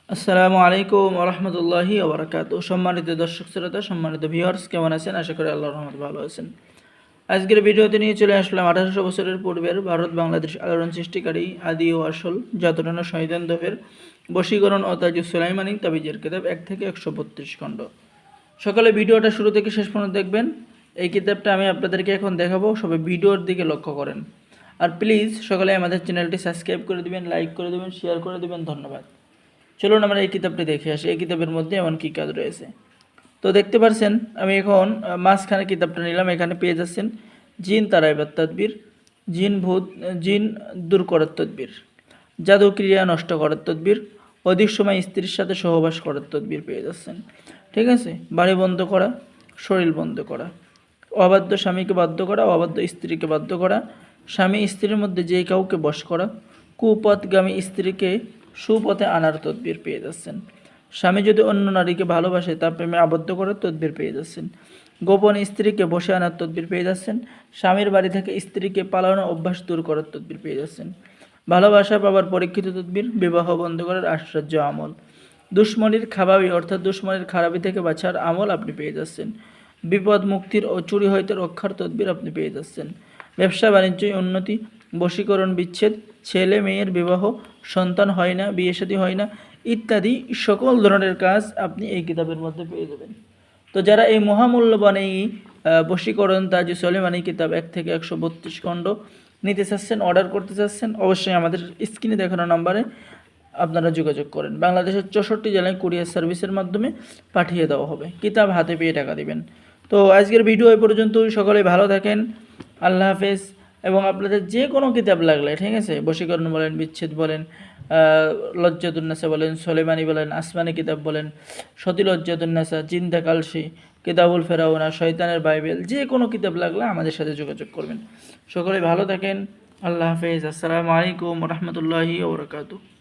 আসসালামু আলাইকুম রহমতুল্লাহি ওবরাকাত। সম্মানিত দর্শক শ্রোতা, সম্মানিত ভিউয়ার্স, কেমন আছেন? আশা করি আল্লাহর রহমতে ভালো আছেন। আজকের ভিডিওতে নিয়ে চলে আসলাম 1800 বছরের পূর্বের ভারত বাংলাদেশ আলোড়ন সৃষ্টিকারী আদি ও আসল জাতরানা শহীদান দফের বশীকরণ ও তাজুস সুলাইমানি তাবিজের কিতাব 1 থেকে 132 খণ্ড। সকালে ভিডিওটা শুরু থেকে শেষ পর্যন্ত দেখবেন। এই কিতাবটা আমি আপনাদেরকে এখন দেখাবো, সবাই ভিডিওর দিকে লক্ষ্য করেন। আর প্লিজ সকালে আমাদের চ্যানেলটি সাবস্ক্রাইব করে দিবেন, লাইক করে দিবেন, শেয়ার করে দিবেন। ধন্যবাদ। চলুন আমরা এই কিতাবটি দেখে আসি, এই কিতাবের মধ্যে এমন কী কাজ রয়েছে। তো দেখতে পাচ্ছেন আমি এখন মাঝখানে কিতাবটা নিলাম। এখানে পেয়ে যাচ্ছেন জিন তারাইবার তদবির, জিন ভূত, জিন দূর করার তদবির, জাদু ক্রিয়া নষ্ট করার তদবির, অধিক সময় স্ত্রীর সাথে সহবাস করার তদবির পেয়ে যাচ্ছেন। ঠিক আছে, বাড়ি বন্ধ করা, শরীর বন্ধ করা, অবাধ্য স্বামীকে বাধ্য করা, অবাধ্য স্ত্রীকে বাধ্য করা, স্বামী স্ত্রীর মধ্যে যে কাউকে বশ করা, কুপথগামী স্ত্রীকে সুপথে আনার তদবির পেয়ে যাচ্ছেন। স্বামী যদি অন্য নারীকে ভালোবাসে তা প্রেমে আবদ্ধ করার তদবির পেয়ে যাচ্ছেন। গোপন স্ত্রীকে বসে আনার তদবির পেয়ে যাচ্ছেন। স্বামীর বাড়ি থেকে স্ত্রীকে পালানো অভ্যাস দূর করার তদবির পেয়ে যাচ্ছেন। ভালোবাসা পাবার পরীক্ষিত তদবির, বিবাহ বন্ধ করার আশ্চর্য আমল, দুশ্মনির খাবাবি অর্থাৎ দুশ্মনির খারাপি থেকে বাঁচার আমল আপনি পেয়ে যাচ্ছেন। বিপদ মুক্তির ও চুরি হইতে রক্ষার তদবির আপনি পেয়ে যাচ্ছেন। ব্যবসা বাণিজ্য উন্নতি, বশীকরণ বিচ্ছেদ, ছেলে মেয়ের বিবাহ, সন্তান হয় না, বিয়ে শাদী হয় না ইত্যাদি সকল ধরনের কাজ আপনি এই কিতাবের মধ্যে পেয়ে যাবেন। তো যারা এই মহামূল্যবান এই বশীকরণ তাজ সুলাইমানি কিতাব 1 থেকে 132 খণ্ড নিতে চাচ্ছেন, অর্ডার করতে চাচ্ছেন, অবশ্যই আমাদের স্ক্রিনে দেখানো নাম্বারে আপনারা যোগাযোগ করেন। বাংলাদেশের 64 জেলায় কুরিয়ার সার্ভিসের মাধ্যমে পাঠিয়ে দেওয়া হবে। কিতাব হাতে পেয়ে টাকা দিবেন। তো আজকের ভিডিও এই পর্যন্তই। সকলে ভালো থাকেন। আল্লাহ হাফেজ। এবং আপনাদের যে কোনো কিতাব লাগলে, ঠিক আছে, বশীকরণ বলেন, বিচ্ছেদ বলেন, লজ্জাতুন্নেসা বলেন, সুলাইমানি বলেন, আসমানি কিতাব বলেন, সতী লজ্জাতুন্নেসা, জিন্দা কালসি, কিতাবুল ফেরাউনা, শয়তানের বাইবেল, যে কোনো কিতাব লাগলে আমাদের সাথে যোগাযোগ করবেন। সকলে ভালো থাকেন। আল্লাহ হাফেজ। আসসালামু আলাইকুম রহমতুল্লাহি ওয়া বারাকাতুহু।